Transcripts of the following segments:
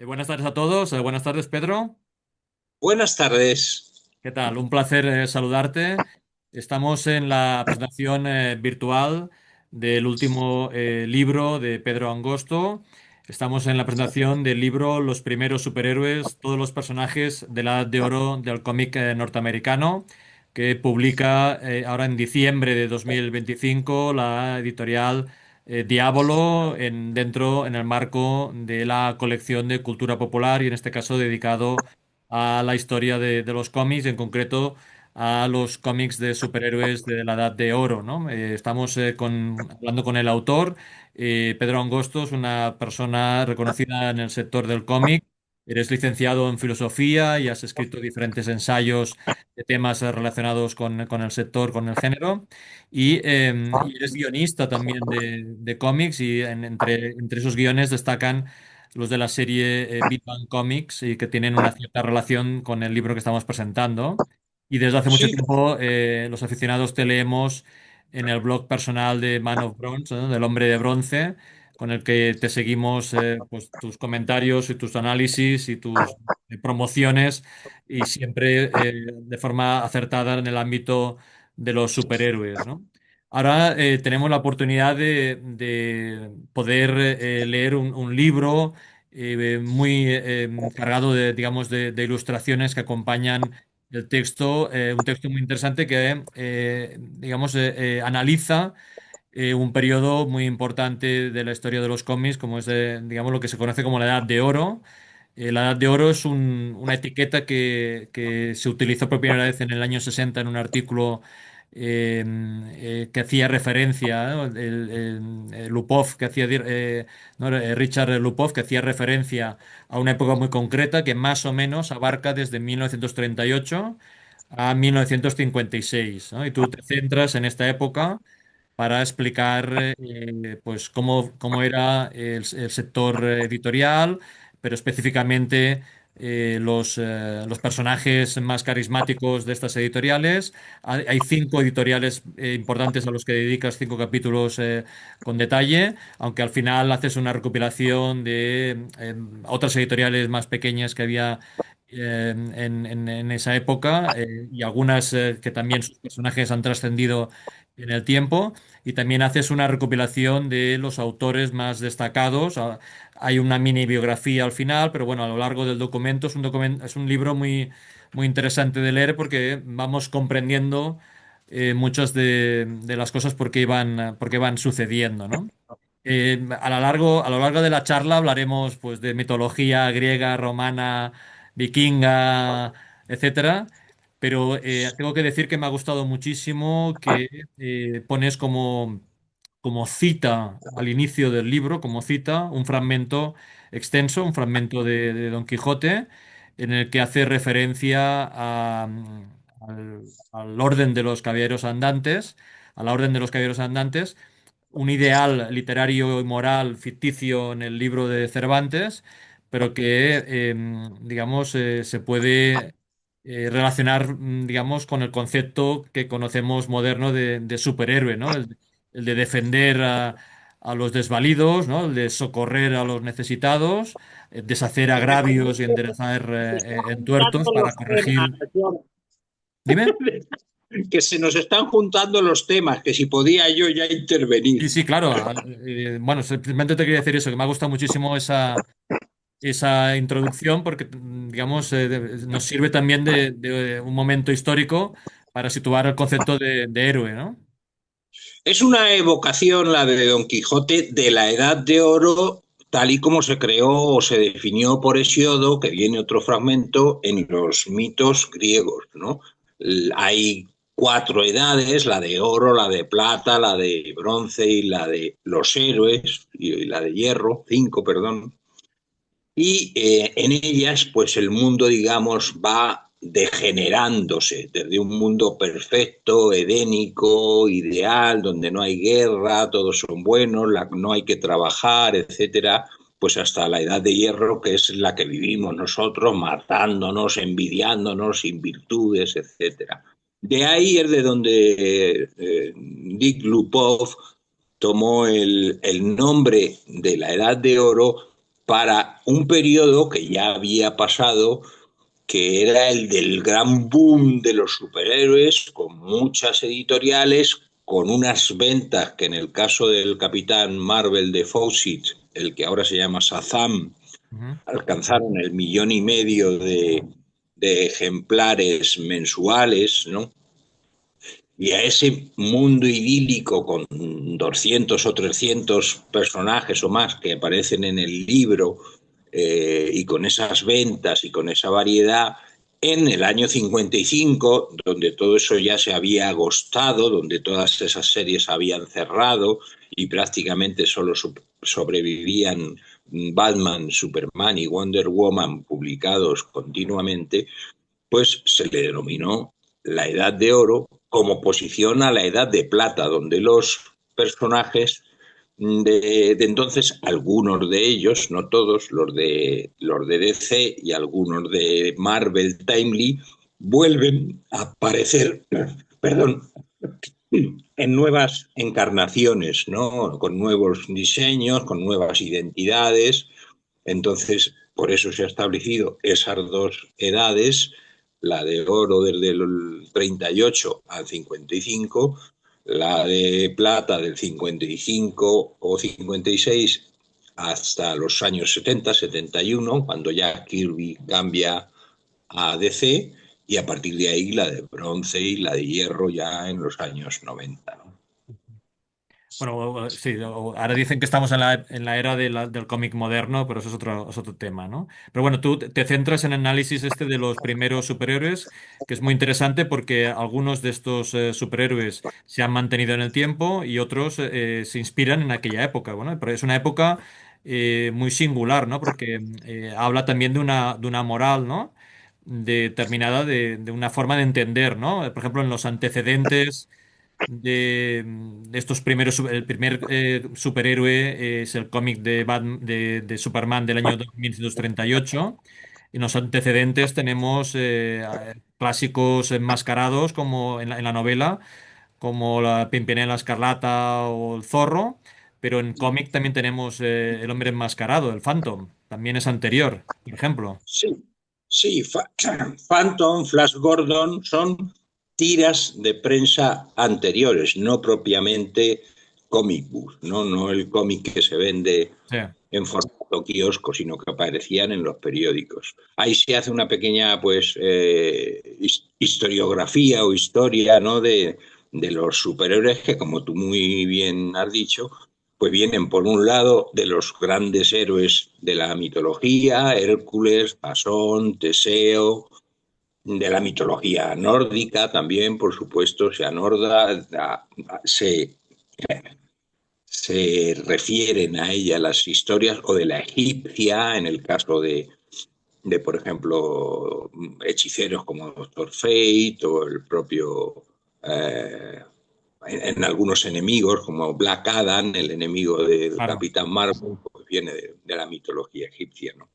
Buenas tardes a todos. Buenas tardes, Pedro. Buenas tardes. ¿Qué tal? Un placer saludarte. Estamos en la presentación virtual del último libro de Pedro Angosto. Estamos en la presentación del libro Los primeros superhéroes, todos los personajes de la Edad de Oro del cómic norteamericano, que publica ahora en diciembre de 2025 la editorial Diabolo en el marco de la colección de cultura popular y en este caso dedicado a la historia de los cómics, en concreto a los cómics de superhéroes de la Edad de Oro, ¿no? Estamos hablando con el autor. Pedro Angosto es una persona reconocida en el sector del cómic. Eres licenciado en filosofía y has escrito diferentes ensayos de temas relacionados con el sector, con el género. Y eres guionista también de cómics y entre esos guiones destacan los de la serie Big Bang Comics y que tienen una cierta relación con el libro que estamos presentando. Y desde hace mucho Sí, tiempo los aficionados te leemos en el blog personal de Man of Bronze, ¿no? Del hombre de bronce, con el que te seguimos pues, tus comentarios y tus análisis y tus promociones y siempre de forma acertada en el ámbito de los superhéroes, ¿no? Ahora tenemos la oportunidad de poder leer un libro muy cargado de, digamos, de ilustraciones que acompañan el texto, un texto muy interesante que, digamos, analiza un periodo muy importante de la historia de los cómics, como es, digamos, lo que se conoce como la Edad de Oro. La Edad de Oro es una etiqueta que se utilizó por primera vez en el año 60 en un artículo que hacía referencia, ¿no? Lupov, que hacía, ¿no? Richard Lupov, que hacía referencia a una época muy concreta que más o menos abarca desde 1938 a 1956, ¿no? Y tú te centras en esta época para explicar pues cómo era el sector editorial, pero específicamente los personajes más carismáticos de estas editoriales. Hay cinco editoriales importantes a los que dedicas cinco capítulos con detalle, aunque al final haces una recopilación de otras editoriales más pequeñas que había en esa época y algunas que también sus personajes han trascendido en el tiempo y también haces una recopilación de los autores más destacados. Hay una mini biografía al final, pero bueno, a lo largo del documento es un libro muy interesante de leer porque vamos comprendiendo muchas de las cosas por qué van sucediendo, ¿no? A lo largo de la charla hablaremos pues de mitología griega, romana, vikinga, etcétera. Pero tengo que decir que me ha gustado muchísimo que pones como cita al inicio del libro, como cita, un fragmento extenso, un fragmento de Don Quijote, en el que hace referencia al orden de los caballeros andantes, a la orden de los caballeros andantes, un ideal literario y moral ficticio en el libro de Cervantes, pero que, digamos, se puede relacionar, digamos, con el concepto que conocemos moderno de superhéroe, ¿no? El de defender a los desvalidos, ¿no? El de socorrer a los necesitados, deshacer agravios y enderezar entuertos juntando para los temas, corregir. Dime. que se nos están juntando los temas, que si podía yo ya Sí, intervenir. sí, claro. Bueno, simplemente te quería decir eso, que me ha gustado muchísimo esa introducción porque, digamos, nos sirve también de un momento histórico para situar el concepto de héroe, ¿no? Es una evocación, la de Don Quijote, de la Edad de Oro, tal y como se creó o se definió por Hesiodo, que viene otro fragmento, en los mitos griegos, ¿no? Hay cuatro edades, la de oro, la de plata, la de bronce y la de los héroes, y la de hierro, cinco, perdón. Y en ellas, pues el mundo, digamos, va degenerándose desde un mundo perfecto, edénico, ideal, donde no hay guerra, todos son buenos, no hay que trabajar, etcétera, pues hasta la edad de hierro, que es la que vivimos nosotros, matándonos, envidiándonos, sin virtudes, etcétera. De ahí es de donde Dick Lupov tomó el nombre de la Edad de Oro para un periodo que ya había pasado, que era el del gran boom de los superhéroes, con muchas editoriales, con unas ventas que en el caso del Capitán Marvel de Fawcett, el que ahora se llama Shazam, Ujú. alcanzaron el 1,5 millones de ejemplares mensuales, ¿no? Y a ese mundo idílico con 200 o 300 personajes o más que aparecen en el libro, y con esas ventas y con esa variedad, en el año 55, donde todo eso ya se había agostado, donde todas esas series habían cerrado y prácticamente solo sobrevivían Batman, Superman y Wonder Woman publicados continuamente, pues se le denominó la Edad de Oro como oposición a la Edad de Plata, donde los personajes de entonces, algunos de ellos, no todos, los de DC y algunos de Marvel Timely, vuelven a aparecer, perdón, en nuevas encarnaciones, ¿no? Con nuevos diseños, con nuevas identidades. Entonces, por eso se ha establecido esas dos edades, la de oro desde el 38 al 55, la de plata del 55 o 56 hasta los años 70, 71, cuando ya Kirby cambia a DC, y a partir de ahí la de bronce y la de hierro ya en los años 90, ¿no? Bueno, sí, ahora dicen que estamos en la era del cómic moderno, pero eso es otro tema, ¿no? Pero bueno, tú te centras en el análisis este de los primeros superhéroes, que es muy interesante porque algunos de estos superhéroes se han mantenido en el tiempo y otros se inspiran en aquella época, bueno, pero es una época muy singular, ¿no? Porque habla también de una moral, ¿no? Determinada de una forma de entender, ¿no? Por ejemplo, en los antecedentes de estos primeros, el primer superhéroe es el cómic de Superman del año 1938. En los antecedentes tenemos clásicos enmascarados como en la novela, como la Pimpinela Escarlata o el Zorro, pero en cómic también tenemos el hombre enmascarado, el Phantom, también es anterior, por ejemplo. Sí, sí, Phantom, Flash Gordon son tiras de prensa anteriores, no propiamente comic books, no el cómic que se vende Sí, en formato kiosco, sino que aparecían en los periódicos. Ahí se hace una pequeña, pues, historiografía o historia, ¿no? De los superhéroes que, como tú muy bien has dicho, pues vienen por un lado de los grandes héroes de la mitología, Hércules, Pasón, Teseo, de la mitología nórdica también, por supuesto, se refieren a ella las historias, o de la egipcia, en el caso de por ejemplo, hechiceros como Doctor Fate, o el propio, en algunos enemigos, como Black Adam, el enemigo del claro, Capitán Marvel, pues viene de la mitología egipcia, ¿no?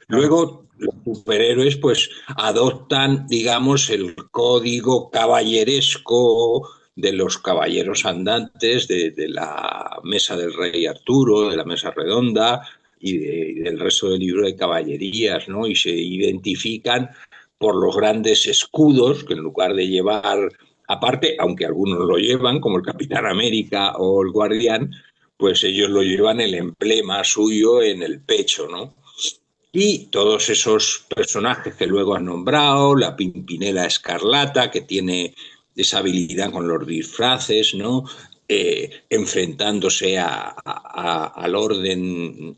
claro. Luego, los superhéroes pues adoptan, digamos, el código caballeresco de los caballeros andantes, de la mesa del rey Arturo, de la mesa redonda y del resto del libro de caballerías, ¿no? Y se identifican por los grandes escudos que, en lugar de llevar aparte, aunque algunos lo llevan, como el Capitán América o el Guardián, pues ellos lo llevan el emblema suyo en el pecho, ¿no? Y todos esos personajes que luego has nombrado, la Pimpinela Escarlata, que tiene esa habilidad con los disfraces, ¿no? Enfrentándose al orden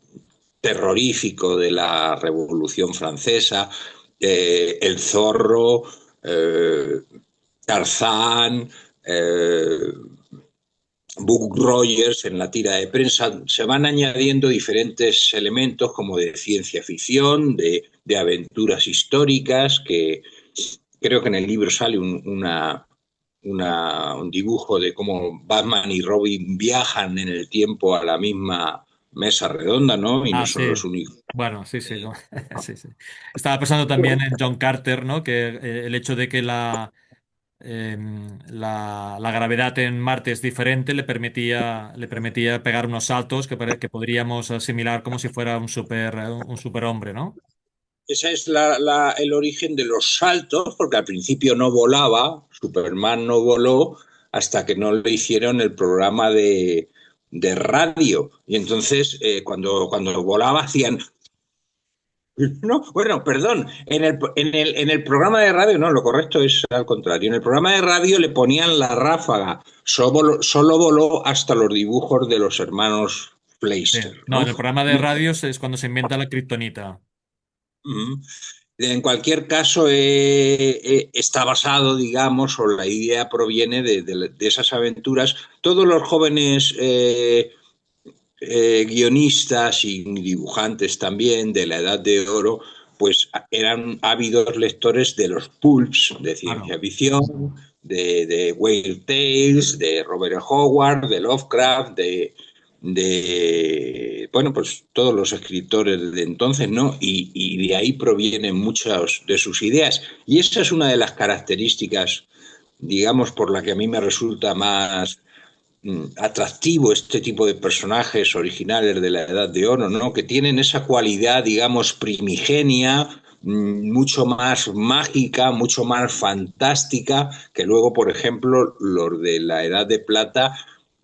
terrorífico de la Revolución Francesa, el Zorro, eh, Tarzán, Buck Rogers en la tira de prensa. Se van añadiendo diferentes elementos como de ciencia ficción, de aventuras históricas, que creo que en el libro sale un dibujo de cómo Batman y Robin viajan en el tiempo a la misma mesa redonda, ¿no? Y no Ah, son sí. los únicos. Bueno, sí, sí, sí, sí. Estaba pensando también en John Carter, ¿no? Que el hecho de que eh, la gravedad en Marte es diferente, le permitía pegar unos saltos que podríamos asimilar como si fuera un superhombre, ¿no? Ese es el origen de los saltos, porque al principio no volaba, Superman no voló hasta que no le hicieron el programa de radio. Y entonces, cuando volaba, hacían. No, bueno, perdón, en el programa de radio, no, lo correcto es al contrario. En el programa de radio le ponían la ráfaga, solo voló hasta los dibujos de los hermanos Sí. Fleischer, No, ¿no? en el programa de radios es cuando se inventa la kriptonita. Mm. En cualquier caso, está basado, digamos, o la idea proviene de esas aventuras. Todos los jóvenes guionistas y dibujantes también de la Edad de Oro, pues eran ávidos lectores de los pulps de Claro. ciencia ficción, de Whale Tales, de Robert Howard, de Lovecraft, bueno, pues todos los escritores de entonces, ¿no? Y de ahí provienen muchas de sus ideas. Y esa es una de las características, digamos, por la que a mí me resulta más atractivo este tipo de personajes originales de la Edad de Oro, ¿no? Que tienen esa cualidad, digamos, primigenia, mucho más mágica, mucho más fantástica, que luego, por ejemplo, los de la Edad de Plata,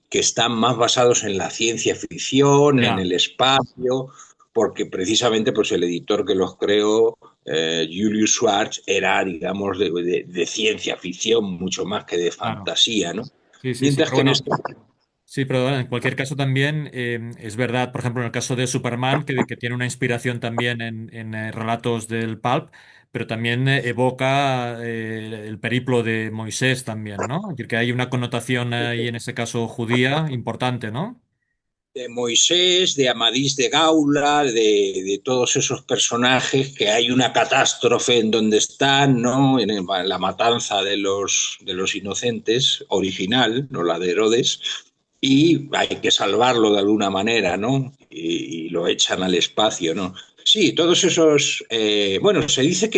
que están más basados en la ciencia ficción, en Ya. el espacio, porque precisamente pues, el editor que los creó, Julius Schwartz, era, digamos, de ciencia ficción mucho más que de Claro. fantasía, ¿no? Sí, sí, sí. Mientras Pero que en bueno, este. sí, pero bueno, en cualquier caso también es verdad, por ejemplo, en el caso de Superman, que tiene una inspiración también en relatos del pulp, pero también evoca el periplo de Moisés también, ¿no? Es decir, que hay una connotación ahí en ese caso judía importante, ¿no? De Moisés, de Amadís de Gaula, de todos esos personajes que hay una catástrofe en donde están, ¿no? La matanza de los inocentes, original, no la de Herodes, y hay que salvarlo de alguna manera, ¿no? Y lo echan al espacio, ¿no? Sí, todos esos. Bueno, se dice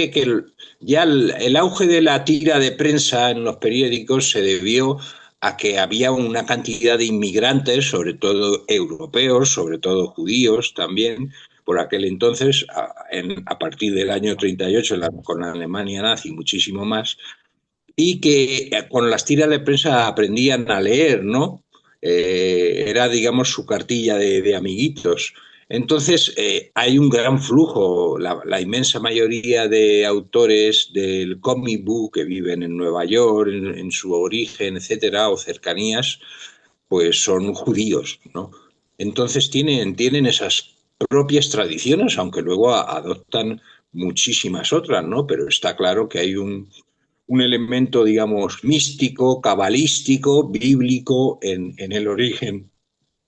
ya el auge de la tira de prensa en los periódicos se debió a que había una cantidad de inmigrantes, sobre todo europeos, sobre todo judíos también, por aquel entonces, a partir del año 38, con la Alemania nazi, muchísimo más, y que con las tiras de prensa aprendían a leer, ¿no? Era, digamos, su cartilla de amiguitos. Entonces, hay un gran flujo. La inmensa mayoría de autores del comic book que viven en Nueva York, en su origen, etcétera, o cercanías, pues son judíos, ¿no? Entonces tienen esas propias tradiciones, aunque luego adoptan muchísimas otras, ¿no? Pero está claro que hay un elemento, digamos, místico, cabalístico, bíblico en el origen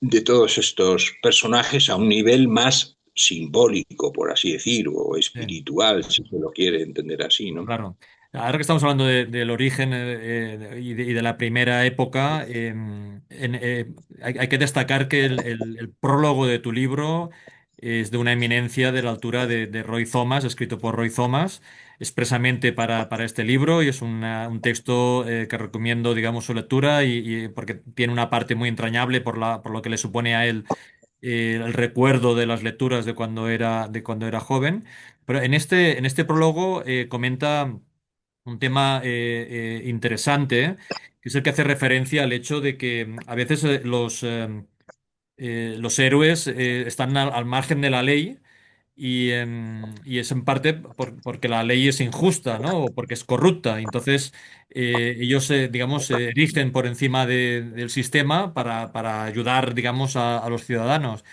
de todos estos personajes a un nivel más simbólico, por así decir, o Sí. espiritual, si se lo quiere entender así, ¿no? Claro. Ahora que estamos hablando del origen y de la primera época, hay que destacar que el prólogo de tu libro es de una eminencia de la altura de Roy Thomas, escrito por Roy Thomas, expresamente para este libro, y es un texto que recomiendo, digamos, su lectura, porque tiene una parte muy entrañable por lo que le supone a él el recuerdo de las lecturas de cuando era joven. Pero en este prólogo comenta un tema interesante, que es el que hace referencia al hecho de que a veces los héroes están al margen de la ley y es en parte porque la ley es injusta, ¿no? O porque es corrupta. Entonces, ellos, digamos, se erigen por encima del sistema para ayudar, digamos, a los ciudadanos.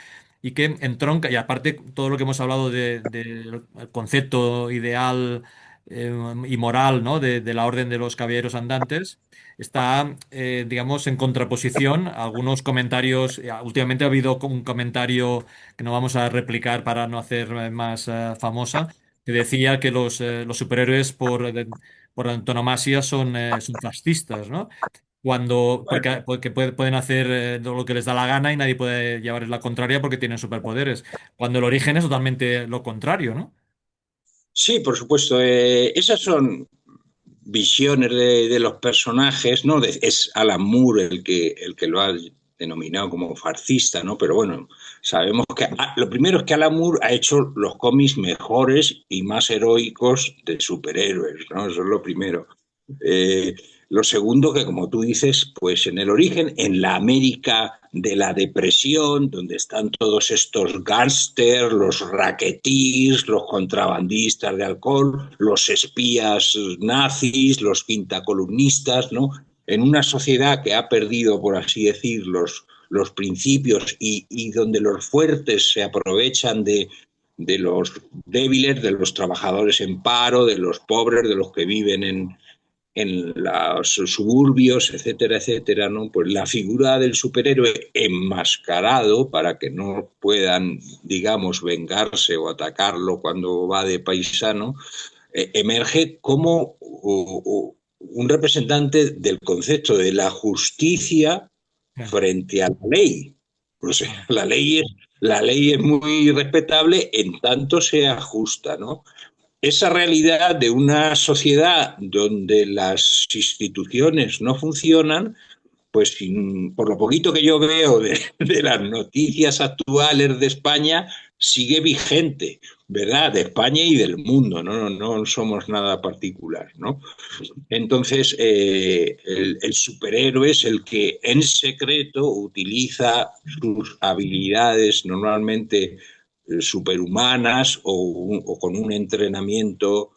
Y que entronca, y aparte todo lo que hemos hablado del concepto ideal eh, y moral, ¿no? De la orden de los caballeros andantes, está, digamos, en contraposición a algunos comentarios. Últimamente ha habido un comentario que no vamos a replicar para no hacer más famosa, que decía que los superhéroes por antonomasia son fascistas, ¿no? Porque pueden hacer todo lo que les da la gana y nadie puede llevarles la contraria porque tienen superpoderes. Cuando el origen es totalmente lo contrario, ¿no? Sí, por supuesto. Esas son visiones de los personajes, ¿no? Es Alan Moore el que lo ha denominado como fascista, ¿no? Pero bueno, sabemos que lo primero es que Alan Moore ha hecho los cómics mejores y más heroicos de superhéroes, ¿no? Eso es lo primero. Eh, lo segundo, que como tú dices, pues en el origen, en la América de la depresión, donde están todos estos gángsters, los racketeers, los contrabandistas de alcohol, los espías nazis, los quintacolumnistas, ¿no? En una sociedad que ha perdido, por así decir, los principios y donde los fuertes se aprovechan de los débiles, de los trabajadores en paro, de los pobres, de los que viven en los suburbios, etcétera, etcétera, ¿no? Pues la figura del superhéroe enmascarado para que no puedan, digamos, vengarse o atacarlo cuando va de paisano, emerge como un representante del concepto de la justicia Ya, frente a la ley. O sea, claro, la ley es muy respetable en tanto sea justa, ¿no? Esa realidad de una sociedad donde las instituciones no funcionan, pues por lo poquito que yo veo de las noticias actuales de España, sigue vigente, ¿verdad? De España y del mundo, no somos nada particular, ¿no? Entonces, el superhéroe es el que en secreto utiliza sus habilidades normalmente superhumanas o con un entrenamiento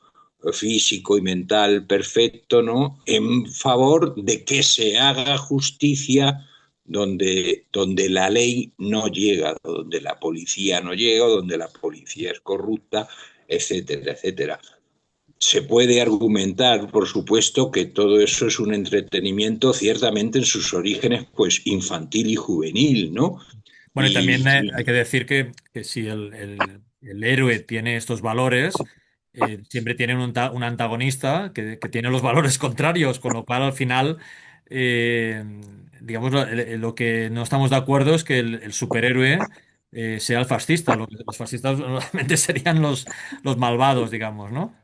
físico y mental perfecto, ¿no? En favor de que se haga justicia donde la ley no llega, donde la policía no llega, donde la policía es corrupta, etcétera, etcétera. Se puede argumentar, por supuesto, que todo eso es un entretenimiento ciertamente en sus orígenes, pues infantil y juvenil, ¿no? bueno, y también Y hay que decir que si el héroe tiene estos valores, siempre tiene un antagonista que tiene los valores contrarios, con lo cual al final, eh, digamos, lo que no estamos de acuerdo es que el superhéroe sea el fascista. Los fascistas normalmente serían los malvados, digamos, ¿no?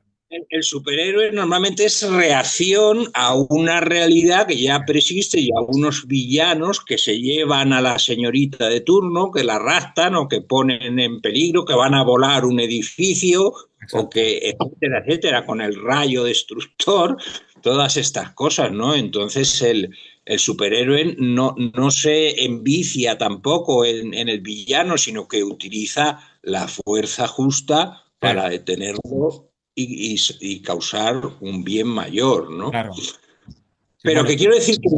el superhéroe normalmente es reacción a una realidad que ya persiste y a unos villanos que se llevan a la señorita de turno, que la arrastran o que ponen en peligro, que van a volar un edificio o Exacto. que, etcétera, etcétera, con el rayo destructor, todas estas cosas, ¿no? Entonces el superhéroe no se envicia tampoco en el villano, sino que utiliza la fuerza justa Sí, para detenerlo y causar un bien mayor, ¿no? claro. Sí, Pero bueno, que quiero decir que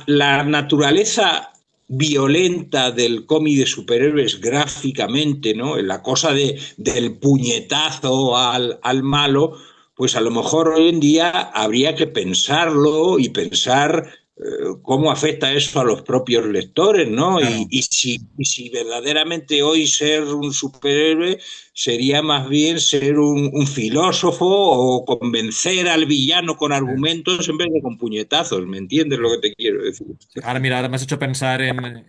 la naturaleza violenta del cómic de superhéroes gráficamente, ¿no? La cosa del puñetazo al malo, pues a lo mejor hoy en día habría que pensarlo y pensar cómo afecta eso a los propios lectores, ¿no? claro. Y si verdaderamente hoy ser un superhéroe sería más bien ser un filósofo o convencer al villano con Sí, argumentos en vez de con puñetazos, ¿me entiendes lo sí. que te quiero decir? Sí, ahora mira, ahora me has hecho pensar en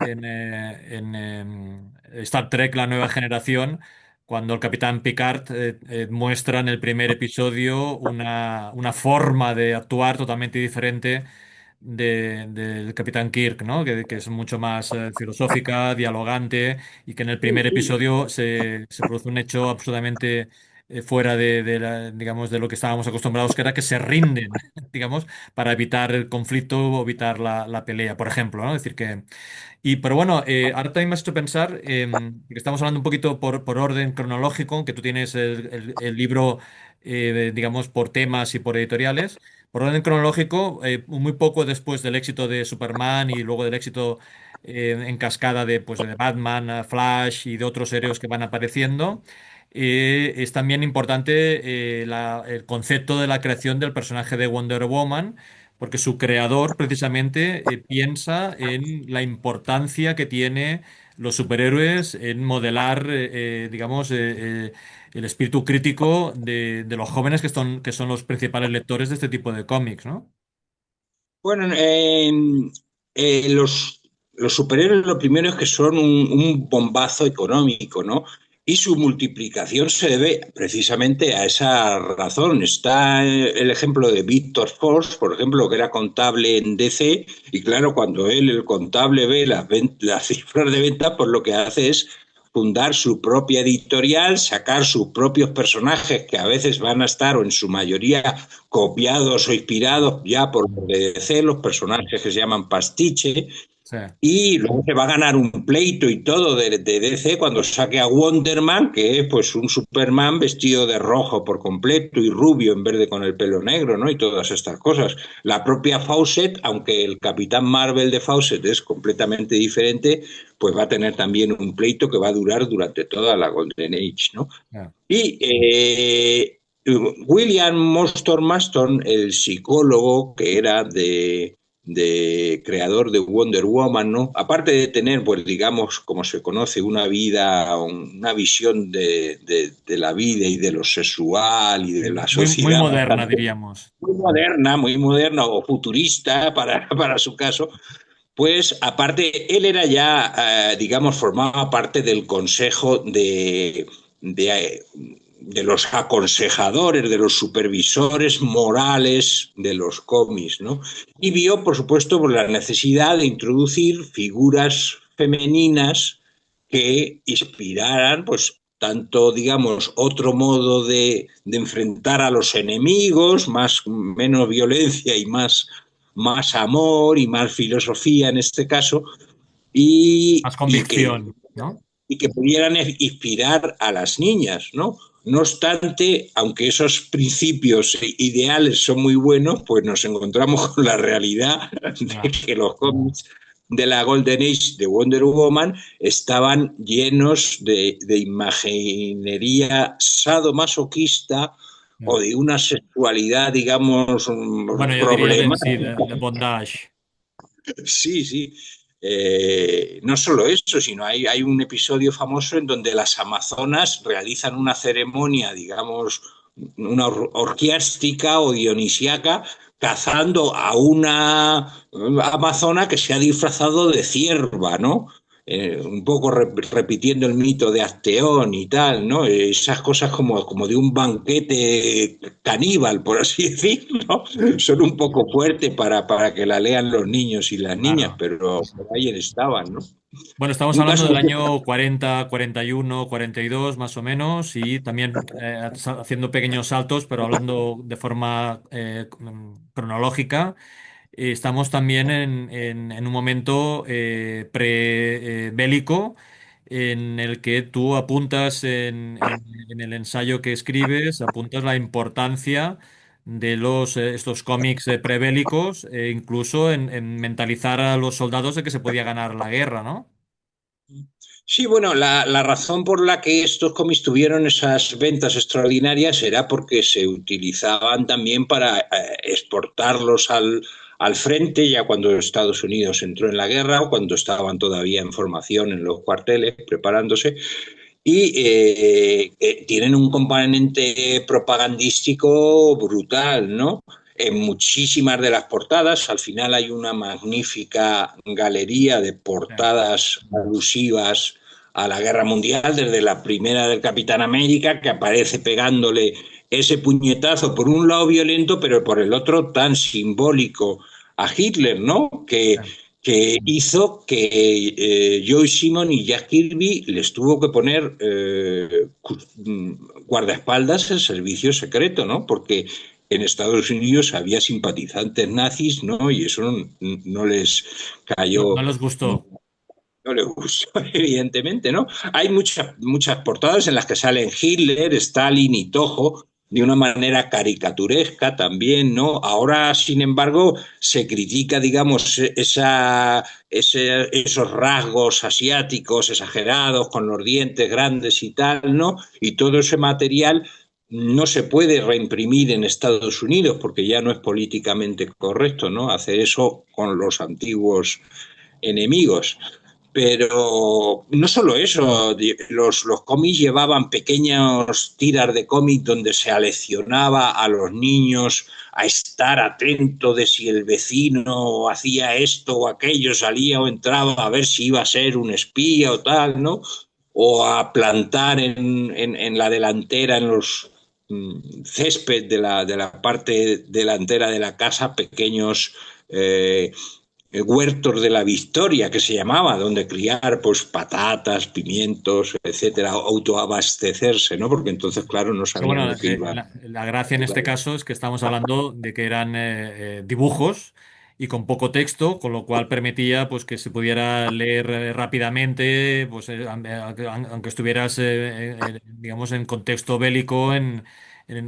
Star Trek, la nueva generación, cuando el Capitán Picard muestra en el primer episodio una forma de actuar totalmente diferente del Capitán Kirk, ¿no? Que es mucho más filosófica, dialogante, y que en el primer episodio se produce un hecho absolutamente fuera digamos, de lo que estábamos acostumbrados, que era que se rinden, digamos, para evitar el conflicto o evitar la pelea, por ejemplo, ¿no? Es decir, pero bueno, ahora también me has hecho pensar, que estamos hablando un poquito por orden cronológico, que tú tienes el libro, digamos, por temas y por editoriales. Por orden cronológico, muy poco después del éxito de Superman y luego del éxito en cascada pues, de Batman, Flash y de otros héroes que van apareciendo, es también importante el concepto de la creación del personaje de Wonder Woman, porque su creador precisamente piensa en la importancia que tiene los superhéroes en modelar, digamos, el espíritu crítico de los jóvenes que son los principales lectores de este tipo de cómics, ¿no? Bueno, los superhéroes lo primero es que son un bombazo económico, ¿no? Y su multiplicación se debe precisamente a esa razón. Está el ejemplo de Victor Force, por ejemplo, que era contable en DC, y claro, cuando él, el contable, ve las cifras de venta, pues lo que hace es fundar su propia editorial, sacar sus propios personajes que a veces van a estar o en su mayoría copiados o inspirados ya por DC, los personajes que se llaman pastiche, Sí. y luego se va a ganar un pleito y todo de DC cuando saque a Wonder Man, que es pues un Superman vestido de rojo por completo y rubio en vez de con el pelo negro, ¿no? Y todas estas cosas. La propia Fawcett, aunque el Capitán Marvel de Fawcett es completamente diferente, pues va a tener también un pleito que va a durar durante toda la Golden Age, ¿no? Yeah. Y William Mostor Maston, el psicólogo que era de creador de Wonder Woman, ¿no? Aparte de tener, pues digamos, como se conoce, una vida, una visión de la vida y de lo sexual y de la Muy, muy sociedad moderna, bastante diríamos. muy moderna o futurista para su caso, pues aparte, él era ya, digamos, formaba parte del consejo de los aconsejadores, de los supervisores morales de los cómics, ¿no? Y vio, por supuesto, por la necesidad de introducir figuras femeninas que inspiraran, pues, tanto, digamos, otro modo de enfrentar a los enemigos, menos violencia y más amor y más filosofía en este caso, y, Más y que convicción, ¿no? y que pudieran inspirar a las niñas, ¿no? No obstante, aunque esos principios ideales son muy buenos, pues nos encontramos con la realidad de Ya. que los cómics de la Golden Age de Wonder Woman estaban llenos de imaginería sadomasoquista Ya. o de una sexualidad, digamos, Bueno, yo diría sí, problemática. de bondage. Sí, sí. No solo eso, sino hay un episodio famoso en donde las amazonas realizan una ceremonia, digamos, una orgiástica o dionisiaca, cazando a una amazona que se ha disfrazado de cierva, ¿no? Un poco repitiendo el mito de Acteón y tal, ¿no? Esas cosas como de un banquete caníbal, por así decirlo, son un poco fuertes para que la lean los niños y las niñas, Claro. pero por ahí estaban, ¿no? Bueno, estamos Un hablando caso del muy... año 40, 41, 42 más o menos, y también haciendo pequeños saltos, pero hablando de forma cronológica. Estamos también en un momento pre-bélico en el que tú apuntas en el ensayo que escribes, apuntas la importancia de estos cómics prebélicos, incluso en mentalizar a los soldados de que se podía ganar la guerra, ¿no? Sí, bueno, la razón por la que estos cómics tuvieron esas ventas extraordinarias era porque se utilizaban también para exportarlos al frente, ya cuando Estados Unidos entró en la guerra o cuando estaban todavía en formación en los cuarteles preparándose. Y tienen un componente propagandístico brutal, ¿no? En muchísimas de las portadas, al final hay una magnífica galería de Sí. portadas alusivas a la Guerra Mundial, desde la primera del Capitán América, que aparece pegándole ese puñetazo por un lado violento, pero por el otro tan simbólico a Hitler, ¿no? Que hizo que Joe Simon y Jack Kirby les tuvo que poner guardaespaldas en servicio secreto, ¿no? Porque en Estados Unidos había simpatizantes nazis, ¿no? Y eso no les No, cayó, no les gustó. no les gustó, evidentemente, ¿no? Hay muchas portadas en las que salen Hitler, Stalin y Toho de una manera caricaturesca también, ¿no? Ahora, sin embargo, se critica, digamos, esos rasgos asiáticos exagerados con los dientes grandes y tal, ¿no? Y todo ese material no se puede reimprimir en Estados Unidos porque ya no es políticamente correcto, ¿no? Hacer eso con los antiguos enemigos. Pero no solo eso, los cómics llevaban pequeños tiras de cómic donde se aleccionaba a los niños a estar atento de si el vecino hacía esto o aquello, salía o entraba a ver si iba a ser un espía o tal, ¿no? o a plantar en la delantera, en los césped de la parte delantera de la casa, pequeños huertos de la Victoria, que se llamaba, donde criar pues patatas, pimientos, etcétera, autoabastecerse, ¿no? Porque entonces, claro, no Pero sabían bueno, lo que iba. la gracia en este caso es que estamos hablando de que eran dibujos y con poco texto, con lo cual permitía pues que se pudiera leer rápidamente, pues aunque estuvieras digamos en contexto bélico, en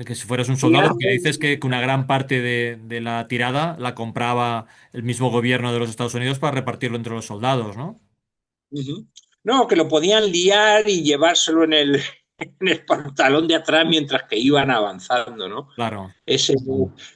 que si fueras un soldado, porque dices que una gran parte de la tirada la compraba el mismo gobierno de los Estados Unidos para repartirlo entre los soldados, ¿no? Uh-huh. No, que lo podían liar y llevárselo en el pantalón de atrás mientras que iban avanzando, ¿no? Claro. Ese,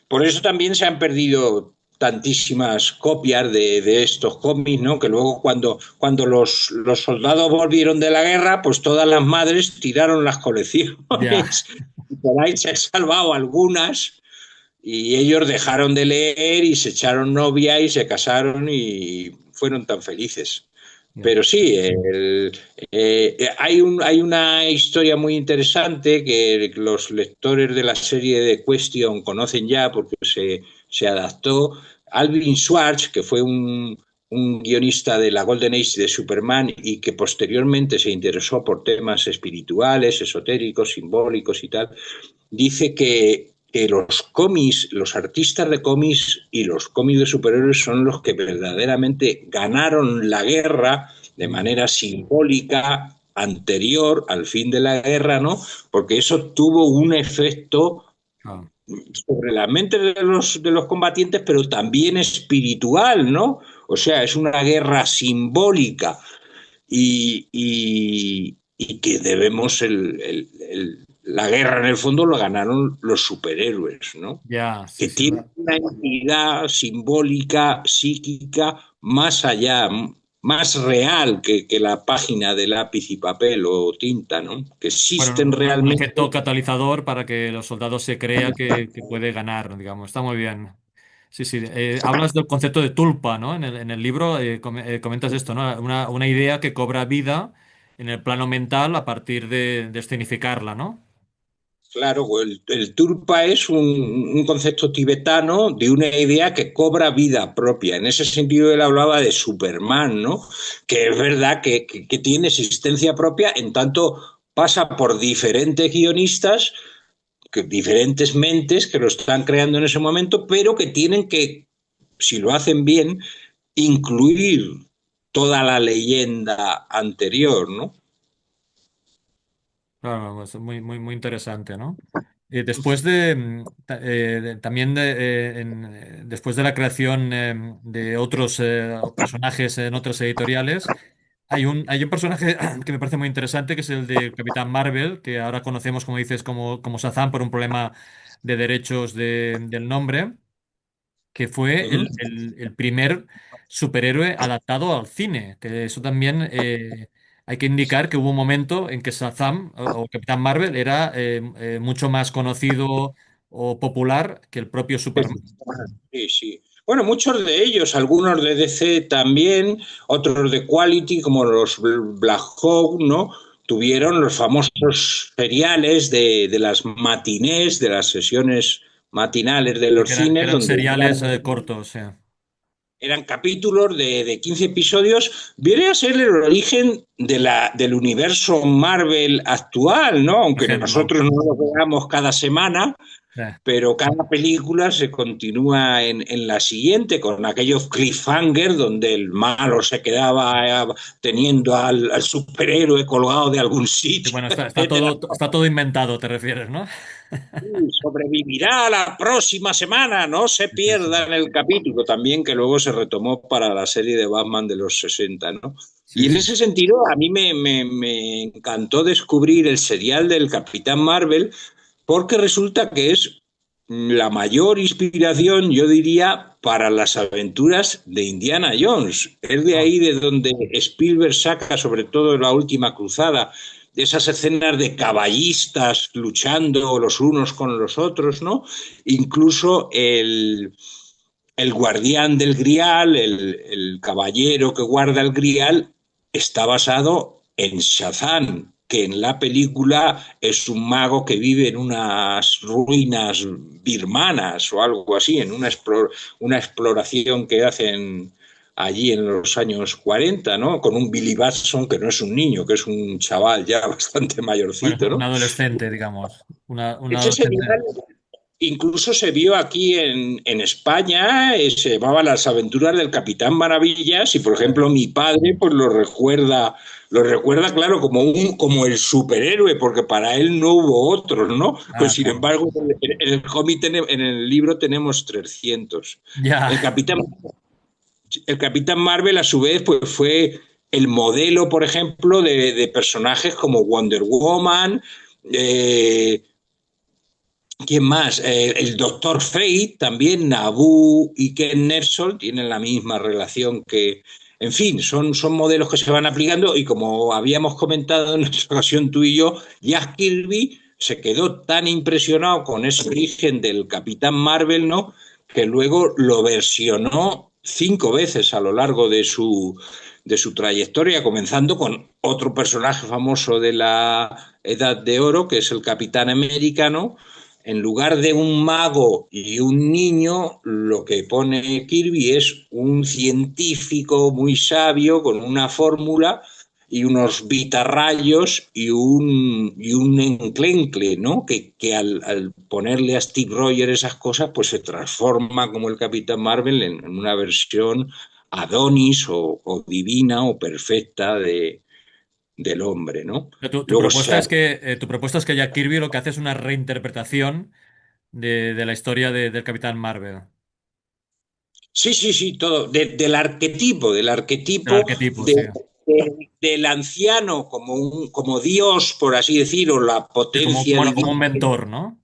por eso también se han perdido tantísimas copias de estos cómics, ¿no? Que luego cuando los soldados volvieron de la guerra, pues todas las madres tiraron las Ya. colecciones. Y por ahí se han salvado algunas y ellos dejaron de leer y se echaron novia y se casaron y fueron tan felices. Ya. Pero sí, hay una historia muy interesante que los lectores de la serie de Question conocen ya porque se adaptó. Alvin Schwartz, que fue un guionista de la Golden Age de Superman y que posteriormente se interesó por temas espirituales, esotéricos, simbólicos y tal, dice que los cómics, los artistas de cómics y los cómics de superhéroes son los que verdaderamente ganaron la guerra de manera simbólica anterior al fin de la guerra, ¿no? Porque eso tuvo un efecto Ah. sobre la mente de los combatientes, pero también espiritual, ¿no? O sea, es una guerra simbólica y que debemos la guerra en el fondo lo ganaron los superhéroes, ¿no? Ya, sí, Que sí. tienen una entidad simbólica, psíquica, más allá, más real que la página de lápiz y papel o tinta, ¿no? Que Bueno, existen un realmente. efecto catalizador para que los soldados se crea que puede ganar, digamos. Está muy bien. Sí, sí. Hablas del concepto de tulpa, ¿no? En el libro comentas esto, ¿no? Una idea que cobra vida en el plano mental a partir de escenificarla, ¿no? Claro, el turpa es un concepto tibetano de una idea que cobra vida propia. En ese sentido, él hablaba de Superman, ¿no? Que es verdad que tiene existencia propia, en tanto pasa por diferentes guionistas, diferentes mentes que lo están creando en ese momento, pero que tienen que, si lo hacen bien, incluir toda la leyenda anterior, ¿no? Claro, pues muy, muy, muy interesante, ¿no? Después también después de la creación de otros personajes en otras editoriales, hay un personaje que me parece muy interesante, que es el de Capitán Marvel, que ahora conocemos, como dices, como Shazam por un problema de derechos del nombre, que fue Uh -huh. el primer superhéroe adaptado al cine. Que eso también hay que indicar que hubo un momento en que Shazam o Capitán Marvel era mucho más conocido o popular que el propio Superman. Sí, sí. Bueno, muchos de ellos, algunos de DC también, otros de Quality, como los Black Hawk, ¿no? Tuvieron los famosos seriales de las matinés, de las sesiones matinales de Y los que cines, eran donde seriales cortos, sí. eran capítulos de 15 episodios, viene a ser el origen del universo Marvel actual, ¿no? Por Aunque ejemplo. nosotros no lo veamos cada semana, Sí. pero cada película se continúa en la siguiente con aquellos cliffhanger donde el malo se quedaba teniendo al superhéroe colgado de algún Y sitio, bueno, etcétera. está todo inventado, te refieres, ¿no? Sobrevivirá la próxima semana, no se Sí, sí. pierdan el capítulo también que luego se retomó para la serie de Batman de los 60, ¿no? Y Sí, en sí. ese sentido a mí me encantó descubrir el serial del Capitán Marvel porque resulta que es la mayor inspiración, yo diría, para las aventuras de Indiana Jones. Es de Ah, ahí de donde Spielberg saca, sobre todo en La Última Cruzada, de esas escenas de caballistas luchando los unos con los otros, ¿no? Incluso el guardián del Grial, el caballero que guarda el Grial, está basado en Shazam, que en la película es un mago que vive en unas ruinas birmanas o algo así, en una exploración que hacen allí en los años 40, ¿no? Con un Billy Batson que no es un niño, que es un chaval ya bastante Bueno, mayorcito, un ¿no? adolescente, digamos. Un Ese adolescente. serial incluso se vio aquí en España, se llamaba Las aventuras del Capitán Maravillas y, por ejemplo, mi padre pues lo recuerda, claro, como el superhéroe, porque para él no hubo otros, ¿no? Pues Ah, sin claro. embargo, en el cómic, en el libro tenemos 300. Ya. El Capitán, el Capitán Marvel, a su vez, pues fue el modelo, por ejemplo, de personajes como Wonder Woman, eh, ¿quién más? El Doctor Fate, también Naboo y Ken Nelson tienen la misma relación que... En fin, son modelos que se van aplicando y como habíamos comentado en nuestra ocasión tú y yo, Jack Kirby se quedó tan impresionado con ese origen del Capitán Marvel, ¿no? Que luego lo versionó 5 veces a lo largo de su trayectoria, comenzando con otro personaje famoso de la Edad de Oro, que es el Capitán Americano. En lugar de un mago y un niño, lo que pone Kirby es un científico muy sabio con una fórmula y unos bitarrayos y un enclencle, ¿no? Al ponerle a Steve Rogers esas cosas, pues se transforma como el Capitán Marvel en una versión Adonis o divina o perfecta del hombre, ¿no? Tu Luego propuesta se es que, tu propuesta es que Jack Kirby lo que hace es una reinterpretación de la historia del Capitán Marvel. Sí, sí, sí, todo. Del Del arquetipo arquetipo, sí. del anciano como Dios, por así decirlo, la Sí, como, potencia bueno, como divina. un mentor, ¿no?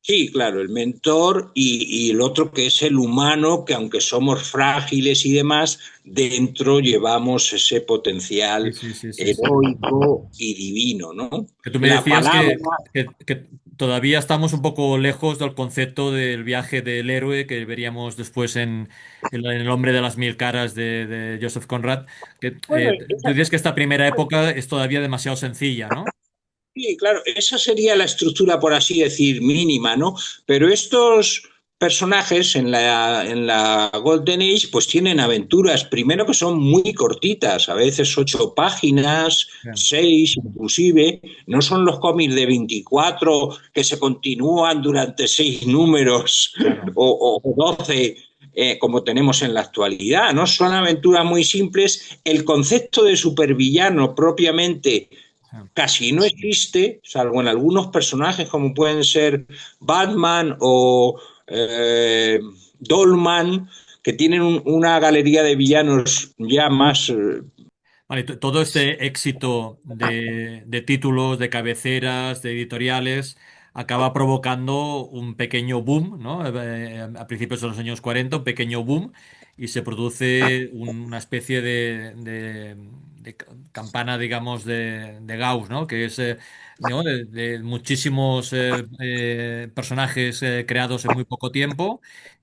Sí, claro, el mentor y el otro que es el humano, que aunque somos frágiles y demás, dentro llevamos ese Sí, potencial sí, sí, sí, sí. heroico y divino, ¿no? Que tú me La decías palabra, que todavía estamos un poco lejos del concepto del viaje del héroe que veríamos después en El hombre de las mil caras de Joseph Conrad. Que, bueno, tú dices que esta primera época es todavía demasiado sencilla, ¿no? sí, claro, esa sería la estructura, por así decir, mínima, ¿no? Pero estos personajes en la Golden Age pues tienen aventuras, primero que son muy cortitas, a veces 8 páginas, Bien, 6 inclusive, no son los cómics de 24 que se continúan durante 6 números claro. o 12 como tenemos en la actualidad, ¿no? Son aventuras muy simples. El concepto de supervillano propiamente Sí. casi no existe, salvo en algunos personajes como pueden ser Batman o Dolman, que tienen una galería de villanos ya más... Vale, todo este éxito de títulos, de cabeceras, de editoriales, acaba provocando un pequeño boom, ¿no? A principios de los años 40, un pequeño boom, y se produce una especie de campana, digamos, de Gauss, ¿no? Que es ¿no? De muchísimos personajes creados en muy poco tiempo,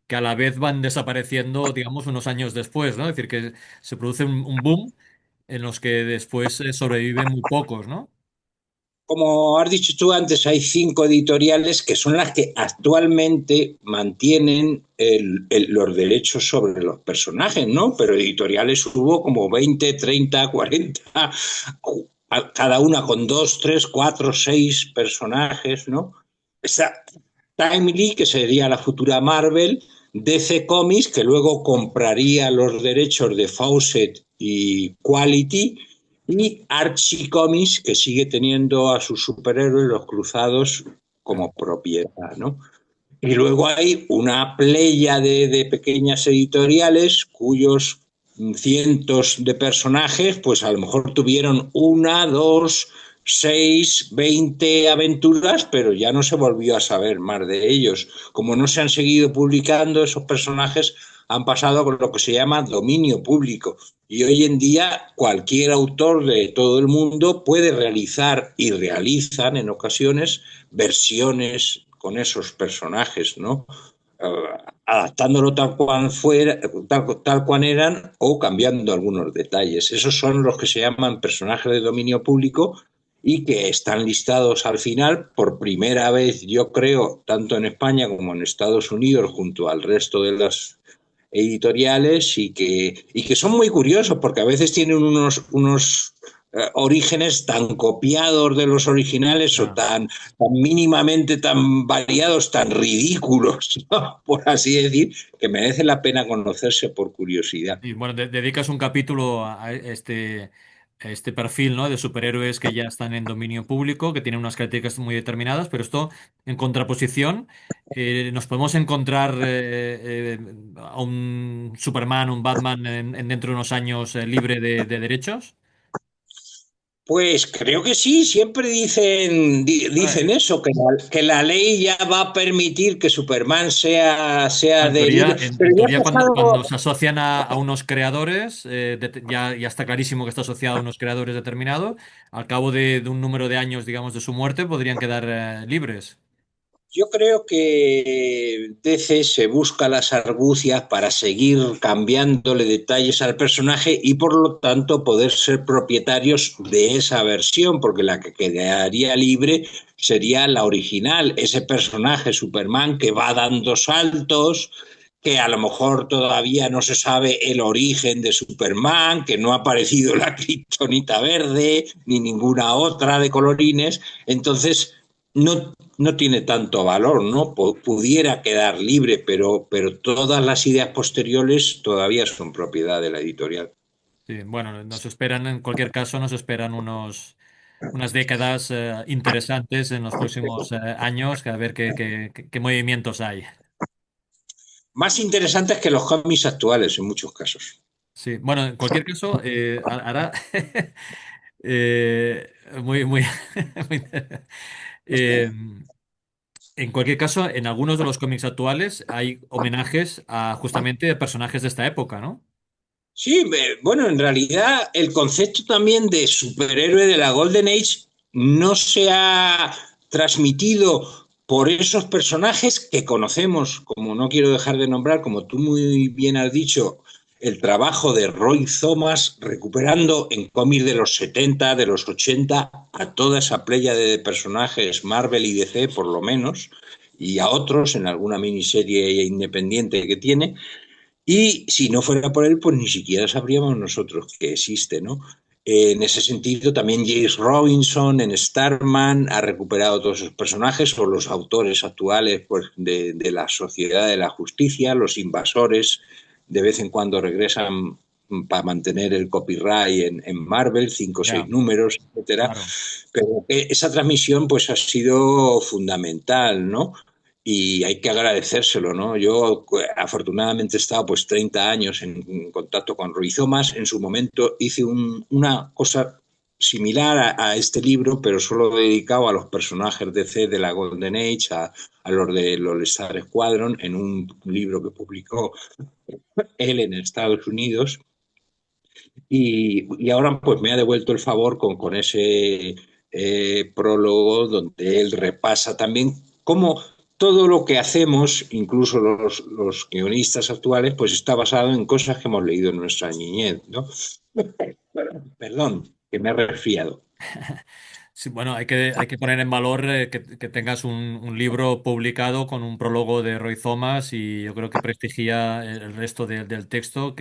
que a la vez van desapareciendo, digamos, unos años después, ¿no? Es decir, que se produce un boom en los que después sobreviven muy pocos, ¿no? Como has dicho tú antes, hay 5 editoriales que son las que actualmente mantienen los derechos sobre los personajes, ¿no? Pero editoriales hubo como 20, 30, 40, cada una con 2, 3, 4, 6 personajes, ¿no? Está Timely, que sería la futura Marvel, DC Comics, que luego compraría los derechos de Fawcett y Quality, y Archie Comics, que sigue teniendo a sus superhéroes, los cruzados, como propiedad, ¿no? Y luego hay una playa de pequeñas editoriales cuyos cientos de personajes, pues a lo mejor tuvieron 1, 2, 6, 20 aventuras, pero ya no se volvió a saber más de ellos. Como no se han seguido publicando, esos personajes han pasado con lo que se llama dominio público. Y hoy en día cualquier autor de todo el mundo puede realizar y realizan en ocasiones versiones con esos personajes, ¿no? adaptándolo tal cual fuera, tal cual eran o cambiando algunos detalles. Esos son los que se llaman personajes de dominio público y que están listados al final por primera vez, yo creo, tanto en España como en Estados Unidos, junto al resto de las editoriales y que son muy curiosos porque a veces tienen unos orígenes tan copiados de los originales o Ya. tan mínimamente tan variados, tan ridículos, ¿no? Por así decir, que merece la pena conocerse por curiosidad. Y bueno, dedicas un capítulo a este perfil, ¿no? De superhéroes que ya están en dominio público, que tienen unas características muy determinadas, pero esto en contraposición, ¿nos podemos encontrar a un Superman, un Batman dentro de unos años libre de derechos? Pues creo que sí, siempre dicen eso, que la ley ya va a permitir que Superman sea En de teoría, libre. Pero en ya teoría ha cuando pasado. se asocian a unos creadores, ya está clarísimo que está asociado a unos creadores determinados, al cabo de un número de años, digamos, de su muerte, podrían quedar libres. Yo creo que DC se busca las argucias para seguir cambiándole detalles al personaje y por lo tanto poder ser propietarios de esa versión, porque la que quedaría libre sería la original, ese personaje Superman que va dando saltos, que a lo mejor todavía no se sabe el origen de Superman, que no ha aparecido la kriptonita verde ni ninguna otra de colorines, entonces no tiene tanto valor, ¿no? Pudiera quedar libre, pero todas las ideas posteriores todavía son propiedad de la editorial. Sí, bueno, nos esperan, en cualquier caso, nos esperan unas décadas interesantes en los próximos años, que a ver qué movimientos hay. Más interesantes que los cómics actuales en muchos casos. Sí, bueno, en cualquier caso, ahora eh, muy, muy, muy- eh, en cualquier caso, en algunos de los cómics actuales hay homenajes a justamente a personajes de esta época, ¿no? Sí, bueno, en realidad el concepto también de superhéroe de la Golden Age no se ha transmitido por esos personajes que conocemos, como no quiero dejar de nombrar, como tú muy bien has dicho, el trabajo de Roy Thomas recuperando en cómics de los 70, de los 80, a toda esa playa de personajes Marvel y DC por lo menos, y a otros en alguna miniserie independiente que tiene, y si no fuera por él, pues ni siquiera sabríamos nosotros que existe, ¿no? En ese sentido, también James Robinson en Starman ha recuperado todos esos personajes, o los autores actuales pues, de la Sociedad de la Justicia, los invasores, de vez en cuando regresan para mantener el copyright en Marvel, 5 o 6 Ya, números, etcétera. claro. Pero esa transmisión pues ha sido fundamental, ¿no? Y hay que agradecérselo, ¿no? Yo afortunadamente he estado pues 30 años en contacto con Rizomas. En su momento hice una cosa similar a este libro, pero solo dedicado a los personajes de C de la Golden Age, a los de los Star Squadron, en un libro que publicó él en Estados Unidos. Y ahora pues me ha devuelto el favor con ese prólogo donde él repasa también cómo todo lo que hacemos, incluso los guionistas actuales, pues está basado en cosas que hemos leído en nuestra niñez, ¿no? Perdón, que me he resfriado. Sí, bueno, hay que poner en valor que tengas un libro publicado con un prólogo de Roy Thomas y yo creo que prestigia el resto del texto,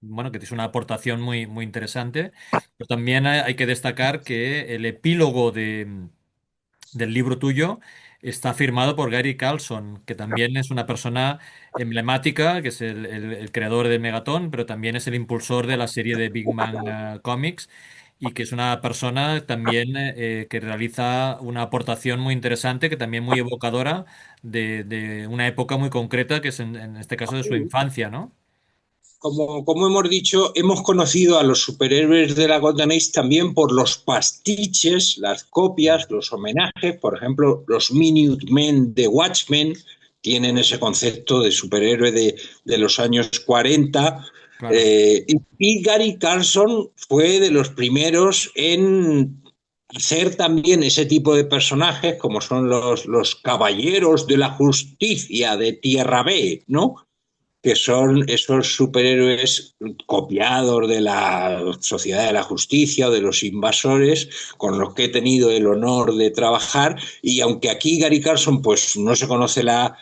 bueno, que es una aportación muy, muy interesante. Pero también hay que destacar que el epílogo del libro tuyo está firmado por Gary Carlson, que también es una persona emblemática, que es el creador de Megaton, pero también es el impulsor de la serie de Big Man Comics y que es una persona también que realiza una aportación muy interesante, que también muy evocadora de una época muy concreta, que es en este caso de su infancia, ¿no? Como hemos dicho, hemos conocido a los superhéroes de la Golden Age también por los pastiches, las copias, los homenajes. Por ejemplo, los Minutemen de Watchmen tienen ese concepto de superhéroe de los años 40. Claro. Y Gary Carlson fue de los primeros en hacer también ese tipo de personajes como son los caballeros de la justicia de Tierra B, ¿no? Que son esos superhéroes copiados de la Sociedad de la Justicia o de los invasores con los que he tenido el honor de trabajar. Y aunque aquí Gary Carlson pues no se conoce la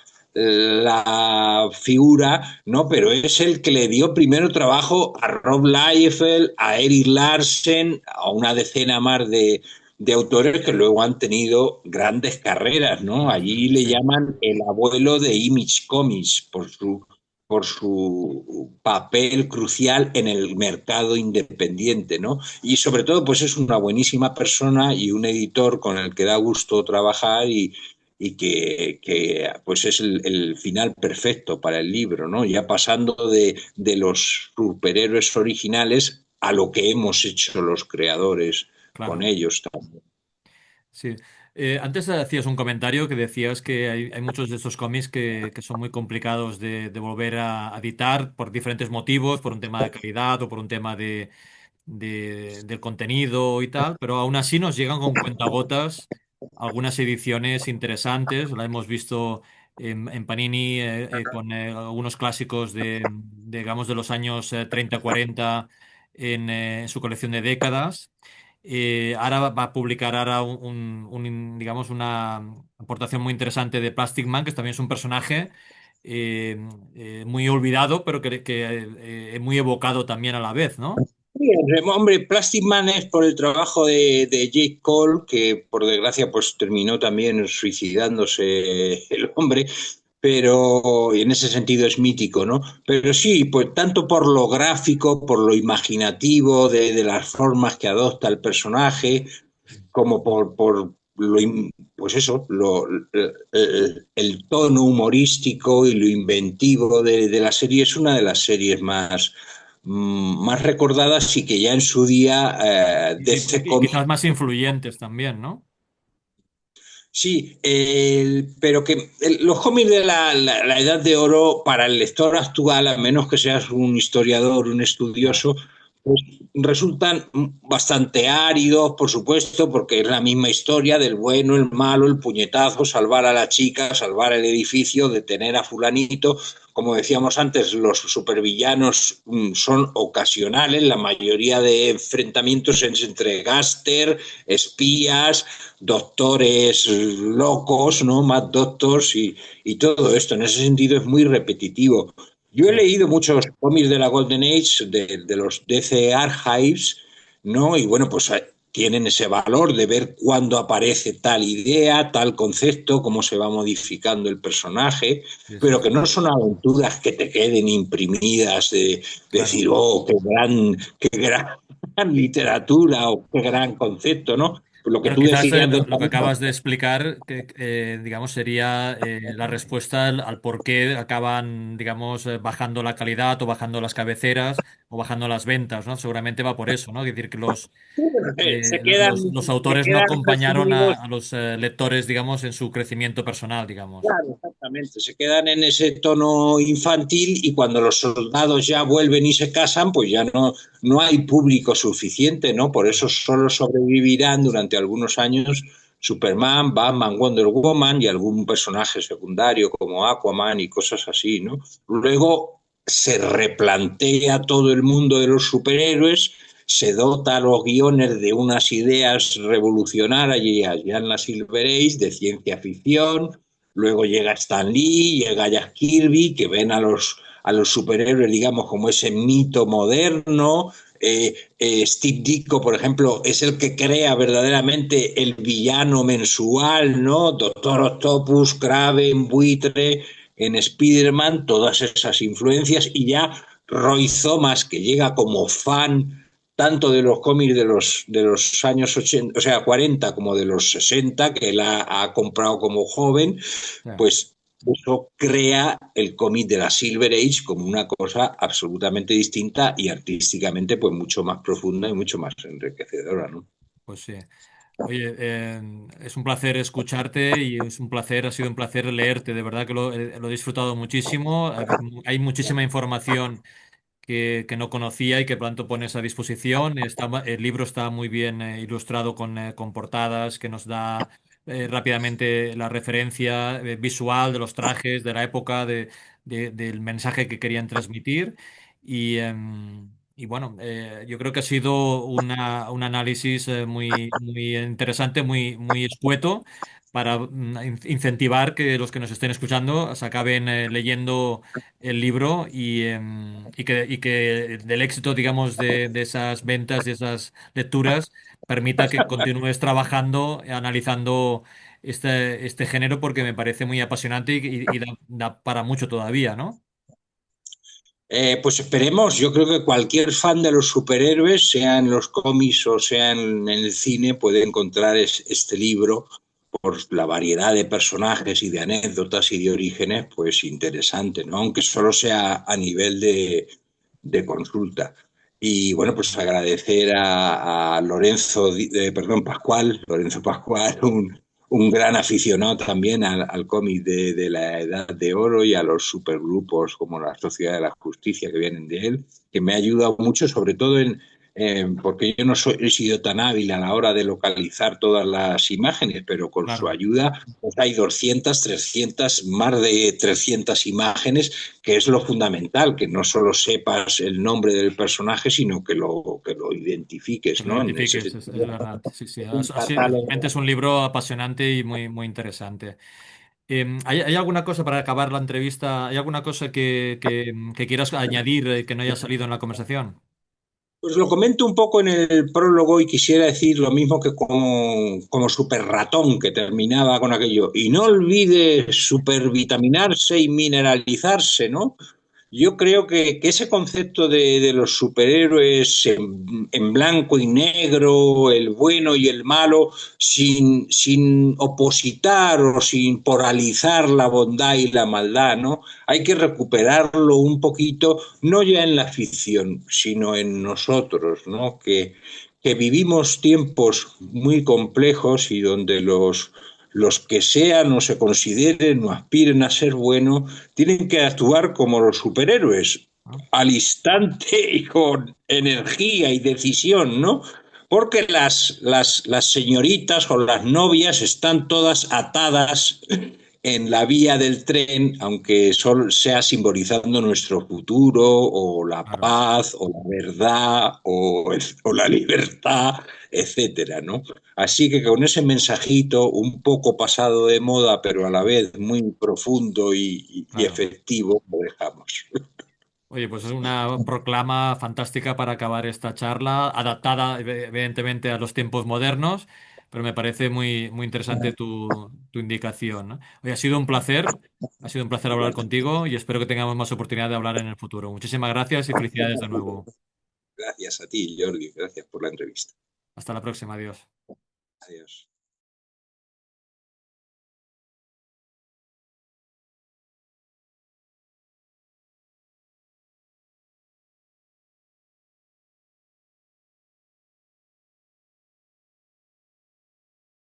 figura, ¿no? Pero es el que le dio primero trabajo a Rob Liefeld, a Eric Larsen, a una decena más de autores que luego han tenido grandes carreras, ¿no? Allí le Sí, llaman el abuelo de Image Comics por su papel crucial en el mercado independiente, ¿no? Y sobre todo, pues es una buenísima persona y un editor con el que da gusto trabajar y que pues es el final perfecto para el libro, ¿no? Ya pasando de los superhéroes originales a lo que hemos hecho los creadores con claro. ellos también. Sí. Antes hacías un comentario que decías que hay muchos de estos cómics que son muy complicados de volver a editar por diferentes motivos, por un tema de calidad o por un tema del contenido y tal, pero aún así nos llegan con cuentagotas algunas ediciones interesantes. La hemos visto en Panini con algunos clásicos digamos, de los años 30-40 en su colección de décadas. Ahora va a publicar ahora digamos, una aportación muy interesante de Plastic Man, que también es un personaje eh, muy olvidado, pero que muy evocado también a la vez, ¿no? Hombre, Plastic Man es por el trabajo de Jake Cole, que por desgracia pues terminó también suicidándose el hombre, pero en ese sentido es mítico, ¿no? Pero sí, pues tanto por lo gráfico, por lo imaginativo de las formas que adopta el personaje, como por pues eso, el tono humorístico y lo inventivo de la serie es una de las series más recordadas y que ya en su día de este Y quizás cómic. más influyentes también, ¿no? Sí, pero que los cómics de la Edad de Oro para el lector actual, a menos que seas un historiador, un Ya, estudioso, pues resultan bastante áridos, por supuesto, porque es la misma historia del bueno, el malo, el puñetazo, salvar a la chica, salvar el edificio, detener a fulanito. Como decíamos antes, los supervillanos son ocasionales, la mayoría de enfrentamientos es entre gáster, espías, doctores locos, ¿no? Mad Doctors y todo esto. En ese sentido es muy repetitivo. Yo he sí. leído muchos cómics de la Golden Age, de los DC Archives, ¿no? Y bueno, pues tienen ese valor de ver cuándo aparece tal idea, tal concepto, cómo se va modificando el personaje, Sí, sí, pero sí, que no son aventuras que te queden imprimidas de claro. decir, oh, qué gran literatura o qué gran concepto, ¿no? Lo que Pero tú quizás decías del lo que camino. acabas de explicar, que digamos sería la respuesta al por qué acaban, digamos, bajando la calidad o bajando las cabeceras o bajando las ventas, ¿no? Seguramente va por eso, ¿no? Es decir, que los Se autores no quedan acompañaron resumidos. a los lectores, digamos, en su crecimiento personal, digamos. Claro, exactamente. Se quedan en ese tono infantil y cuando los soldados ya vuelven y se casan, pues ya no hay público suficiente, ¿no? Por eso solo sobrevivirán durante algunos años Superman, Batman, Wonder Woman y algún personaje secundario como Aquaman y cosas así, ¿no? Luego se replantea todo el mundo de los superhéroes, se dota a los guiones de unas ideas revolucionarias ya en la Silver Age de ciencia ficción. Luego llega Stan Lee, llega Jack Kirby, que ven a los superhéroes, digamos, como ese mito moderno. Steve Ditko, por ejemplo, es el que crea verdaderamente el villano mensual, ¿no? Doctor Octopus, Kraven, Buitre, en Spider-Man, todas esas influencias. Y ya Roy Thomas, que llega como fan tanto de los cómics de los años 80, o sea, 40 como de los 60, que él ha comprado como joven, Sí. pues eso crea el cómic de la Silver Age como una cosa absolutamente distinta y artísticamente pues mucho más profunda y mucho más enriquecedora, ¿no? Pues sí. Oye, es un placer escucharte y ha sido un placer leerte. De verdad que lo he disfrutado muchísimo. Hay muchísima información que no conocía y que pronto pones a disposición. El libro está muy bien ilustrado con portadas que nos da rápidamente la referencia visual de los trajes, de la época, del mensaje que querían transmitir. Y bueno, yo creo que ha sido un análisis muy interesante, muy escueto para incentivar que los que nos estén escuchando se acaben leyendo el libro y que del éxito, digamos, de esas ventas, de esas lecturas, permita que continúes trabajando, analizando este género porque me parece muy apasionante y da para mucho todavía, ¿no? Pues esperemos, yo creo que cualquier fan de los superhéroes, sea en los cómics o sea en el cine, puede encontrar este libro por la variedad de personajes y de anécdotas y de orígenes, pues interesante, ¿no? Aunque solo sea a nivel de consulta. Y bueno, pues agradecer a Lorenzo, perdón, Pascual, Lorenzo Pascual, un gran aficionado también al cómic de la Edad de Oro y a los supergrupos como la Sociedad de la Justicia que vienen de él, que me ha ayudado mucho, sobre todo porque yo no he sido tan hábil a la hora de localizar todas las imágenes, pero con su Claro. ayuda pues hay 200, 300, más de 300 imágenes, que es lo fundamental, que no solo sepas el nombre del personaje, sino que lo Que identifiques, lo ¿no? En ese identifiques, es sentido, verdad. Sí, sí. un Realmente catálogo. es un libro apasionante y muy interesante. ¿Hay alguna cosa para acabar la entrevista? ¿Hay alguna cosa que quieras añadir que no haya salido en la conversación? Pues lo comento un poco en el prólogo y quisiera decir lo mismo que como super ratón que terminaba con aquello. Y no olvides supervitaminarse y mineralizarse, ¿no? Yo creo que ese concepto de los superhéroes en blanco y negro, el bueno y el malo, sin opositar o sin polarizar la bondad y la maldad, ¿no? Hay que recuperarlo un poquito, no ya en la ficción, sino en nosotros, ¿no? Que vivimos tiempos muy complejos y donde los que sean o se consideren o aspiren a ser buenos tienen que actuar como los superhéroes, ¿No? al instante y con energía y decisión, ¿no? Porque las señoritas o las novias están todas atadas en la vía del tren, aunque solo sea simbolizando nuestro futuro o la Claro. paz o la verdad o la libertad, etcétera, ¿no? Así que con ese mensajito un poco pasado de moda, pero a la vez muy profundo y Claro. efectivo, lo dejamos. Oye, pues es una proclama fantástica para acabar esta charla, adaptada evidentemente a los tiempos modernos, pero me parece muy interesante tu indicación, ¿no? Oye, ha sido un placer hablar contigo y espero que tengamos más oportunidad de hablar en el futuro. Muchísimas gracias y felicidades de nuevo. Gracias a ti, Jordi. Gracias por la entrevista. Hasta la próxima, adiós. Adiós.